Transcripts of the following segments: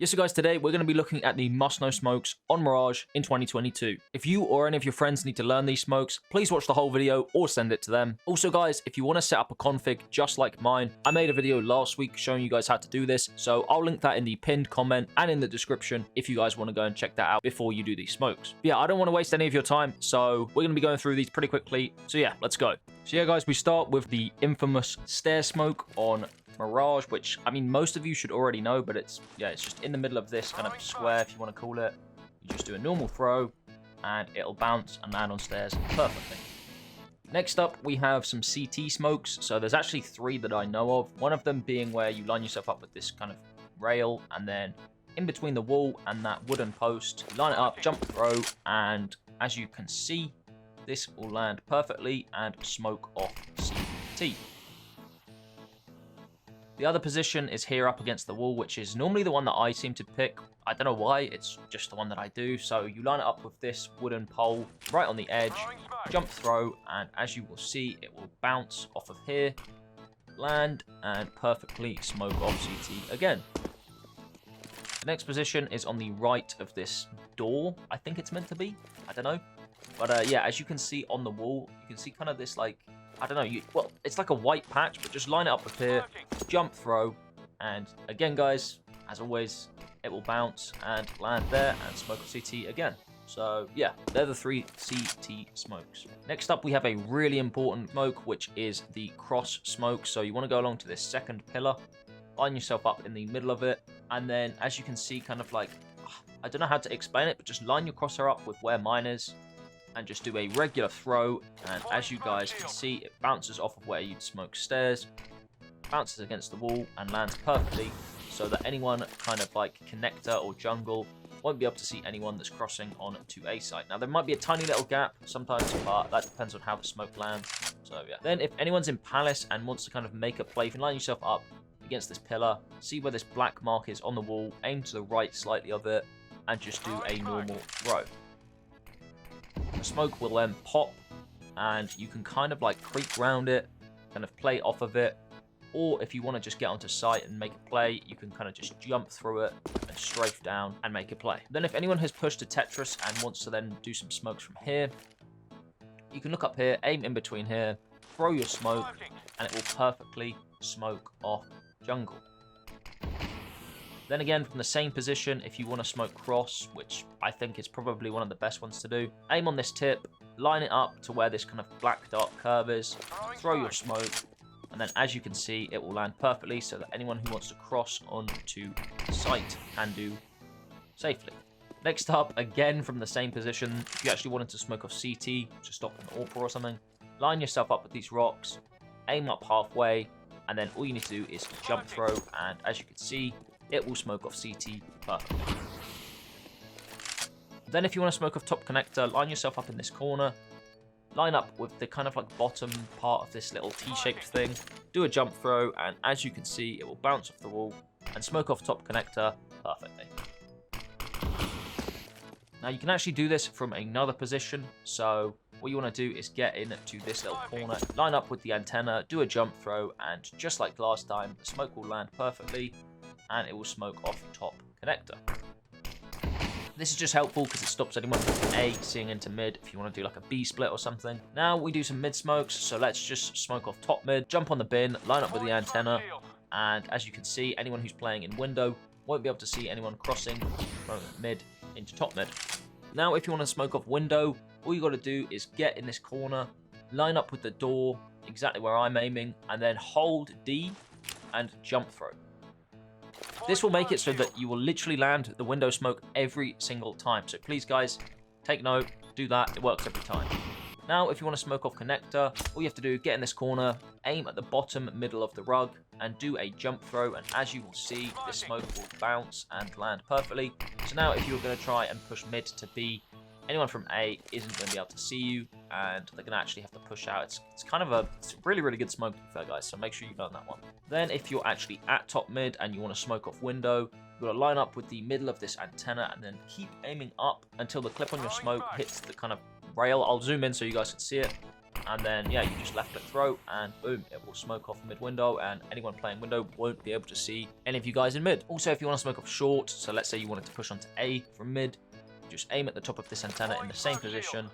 Yes, so guys, today we're going to be looking at the must-know smokes on Mirage in 2022. If you or any of your friends need to learn these smokes, please watch the whole video or send it to them. Also, guys, if you want to set up a config just like mine, I made a video last week showing you guys how to do this, so I'll link that in the pinned comment and in the description if you guys want to go and check that out before you do these smokes. But yeah, I don't want to waste any of your time, so we're going to be going through these pretty quickly. So yeah, let's go. So yeah, guys, we start with the infamous stair smoke on Mirage, which, I mean, most of you should already know, but it's just in the middle of this kind of square, if you want to call it. You just do a normal throw, and it'll bounce and land on stairs perfectly. Next up, we have some CT smokes. So there's actually three that I know of. One of them being where you line yourself up with this kind of rail, and then in between the wall and that wooden post, you line it up, jump throw, and as you can see, this will land perfectly and smoke off CT. The other position is here up against the wall, which is normally the one that I seem to pick. I don't know why, it's just the one that I do. So you line it up with this wooden pole right on the edge, jump throw, and as you will see, it will bounce off of here, land, and perfectly smoke off CT again. The next position is on the right of this door. I think it's meant to be. I don't know. But yeah, as you can see on the wall, you can see kind of this like, I don't know, well, it's like a white patch, but just line it up with here, jump throw, and again, guys, as always, it will bounce and land there and smoke CT again. So yeah, they're the three CT smokes. Next up, we have a really important smoke, which is the cross smoke. So you want to go along to this second pillar, line yourself up in the middle of it, and then as you can see, kind of like, I don't know how to explain it, but just line your crosshair up with where mine is, and just do a regular throw, and as you guys can see, it bounces off of where you'd smoke stairs, bounces against the wall, and lands perfectly, so that anyone kind of like connector or jungle won't be able to see anyone that's crossing on to a site. Now, there might be a tiny little gap sometimes, but that depends on how the smoke lands. So yeah. Then if anyone's in Palace and wants to kind of make a play, you can line yourself up against this pillar, see where this black mark is on the wall, aim to the right slightly of it, and just do a normal throw. The smoke will then pop, and you can kind of like creep around it, kind of play off of it, or if you want to just get onto site and make a play, you can kind of just jump through it and strafe down and make a play. Then if anyone has pushed to Tetris and wants to then do some smokes from here, you can look up here, aim in between here, throw your smoke, and it will perfectly smoke off jungle. Then again, from the same position, if you want to smoke cross, which I think is probably one of the best ones to do, aim on this tip, line it up to where this kind of black dark curve is, throw your smoke, and then as you can see, it will land perfectly so that anyone who wants to cross onto site can do safely. Next up, again from the same position, if you actually wanted to smoke off CT, to stop an AWP or something, line yourself up with these rocks, aim up halfway, and then all you need to do is jump throw, and as you can see, it will smoke off CT perfectly. Then if you want to smoke off top connector, line yourself up in this corner, line up with the kind of like bottom part of this little T-shaped thing, do a jump throw, and as you can see, it will bounce off the wall and smoke off top connector perfectly. Now you can actually do this from another position, so what you want to do is get into this little corner, line up with the antenna, do a jump throw, and just like last time, the smoke will land perfectly, and it will smoke off top connector. This is just helpful because it stops anyone from A seeing into mid if you want to do like a B split or something. Now we do some mid smokes, so let's just smoke off top mid, jump on the bin, line up with the antenna, and as you can see, anyone who's playing in window won't be able to see anyone crossing from mid into top mid. Now if you want to smoke off window, all you got to do is get in this corner, line up with the door exactly where I'm aiming, and then hold D and jump throw. This will make it so that you will literally land the window smoke every single time. So please, guys, take note, do that. It works every time. Now, if you want to smoke off connector, all you have to do is get in this corner, aim at the bottom middle of the rug, and do a jump throw. And as you will see, this smoke will bounce and land perfectly. So now, if you're going to try and push mid to B, anyone from A isn't going to be able to see you, and they're going to actually have to push out. It's kind of it's a really, really good smoke, to be fair, guys, so make sure you learn that one. Then, if you're actually at top mid and you want to smoke off window, you've got to line up with the middle of this antenna and then keep aiming up until the clip on your smoke hits the kind of rail. I'll zoom in so you guys can see it. and then, yeah, you just left click throw, and boom, it will smoke off mid window, and anyone playing window won't be able to see any of you guys in mid. Also, if you want to smoke off short, so let's say you wanted to push onto A from mid, just aim at the top of this antenna in the same position,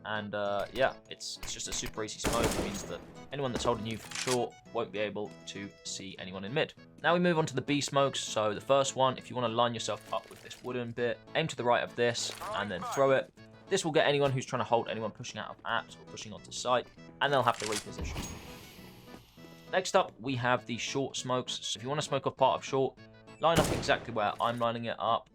and yeah, it's just a super easy smoke. It means that anyone that's holding you from short won't be able to see anyone in mid. Now we move on to the B smokes. So the first one, if you want to line yourself up with this wooden bit, aim to the right of this, and then throw it. This will get anyone who's trying to hold anyone pushing out of apps or pushing onto site, and they'll have to reposition. Next up, we have the short smokes. So if you want to smoke off part of short, line up exactly where I'm lining it up.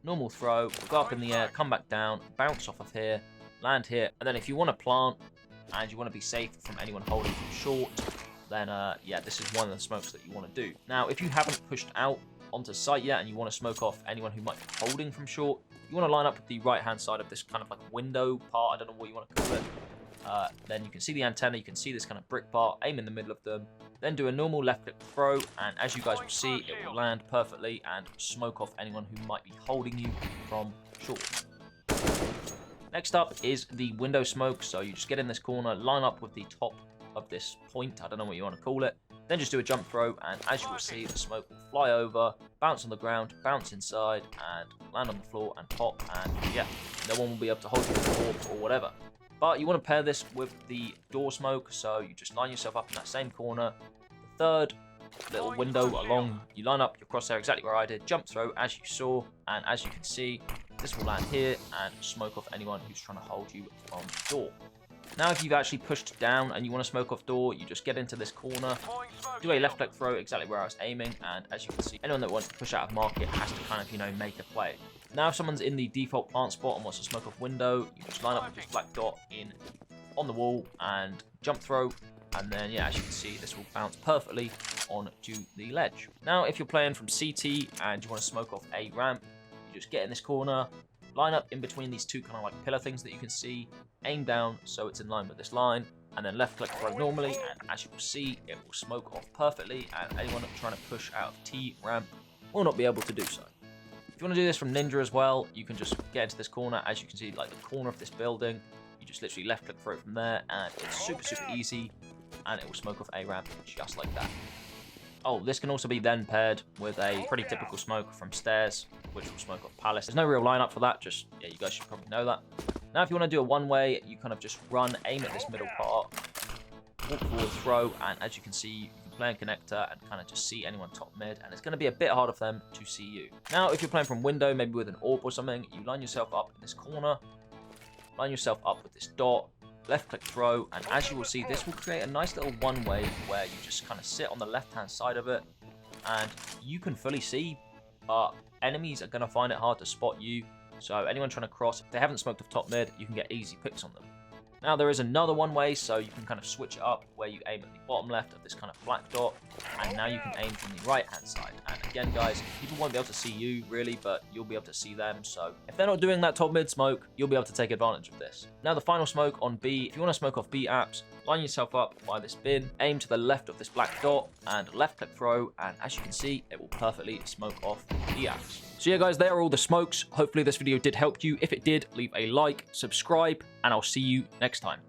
Normal throw, go up in the air, come back down, bounce off of here, land here, and then if you want to plant and you want to be safe from anyone holding from short, then yeah, this is one of the smokes that you want to do. Now, if you haven't pushed out onto site yet and you want to smoke off anyone who might be holding from short, you want to line up with the right-hand side of this kind of like window part, I don't know what you want to call it. Then you can see the antenna, you can see this kind of brick bar, aim in the middle of them, then do a normal left-click throw, and as you guys will see, it will land perfectly and smoke off anyone who might be holding you from short. Next up is the window smoke, so you just get in this corner, line up with the top of this point, I don't know what you want to call it, then just do a jump throw, and as you will see, the smoke will fly over, bounce on the ground, bounce inside, and land on the floor and pop, and yeah, no one will be able to hold you with the orb or whatever. But you want to pair this with the door smoke, so you just line yourself up in that same corner. The third little window along, you line up your crosshair exactly where I did, jump throw as you saw, and as you can see, this will land here and smoke off anyone who's trying to hold you from door. Now, if you've actually pushed down and you want to smoke off door, you just get into this corner, do a left click throw exactly where I was aiming, and as you can see, anyone that wants to push out of market has to kind of, you know, make a play. Now, if someone's in the default plant spot and wants to smoke off window, you just line up with this black dot in on the wall and jump throw, and then, yeah, as you can see, this will bounce perfectly onto the ledge. Now, if you're playing from CT and you want to smoke off a ramp, you just get in this corner, line up in between these two kind of like pillar things that you can see, aim down so it's in line with this line, and then left click throw normally, and as you will see, it will smoke off perfectly, and anyone trying to push out of T ramp will not be able to do so. If you want to do this from Ninja as well, you can just get into this corner, as you can see, like the corner of this building, you just literally left click throw from there, and it's super easy, and it will smoke off a ramp just like that. Oh, this can also be then paired with a pretty typical smoke from stairs, which will smoke off palace. There's no real lineup for that, just, yeah, you guys should probably know that. Now, if you want to do a one-way, you kind of just run, aim at this middle part, walk forward, throw, and as you can see, you can play in connector and kind of just see anyone top mid, and it's going to be a bit harder for them to see you. Now, if you're playing from window, maybe with an orb or something, you line yourself up in this corner, line yourself up with this dot, left click throw, and as you will see, this will create a nice little one-way where you just kind of sit on the left-hand side of it, and you can fully see, but enemies are going to find it hard to spot you. So anyone trying to cross, if they haven't smoked off top mid, you can get easy picks on them. Now, there is another one way, so you can kind of switch it up where you aim at the bottom left of this kind of black dot, and now you can aim from the right hand side. And again, guys, people won't be able to see you really, but you'll be able to see them. So if they're not doing that top mid smoke, you'll be able to take advantage of this. Now, the final smoke on B, if you want to smoke off B apps, line yourself up by this bin, aim to the left of this black dot, and left click throw, and as you can see, it will perfectly smoke off B apps. So yeah, guys, there are all the smokes. Hopefully this video did help you. If it did, leave a like, subscribe, and I'll see you next time.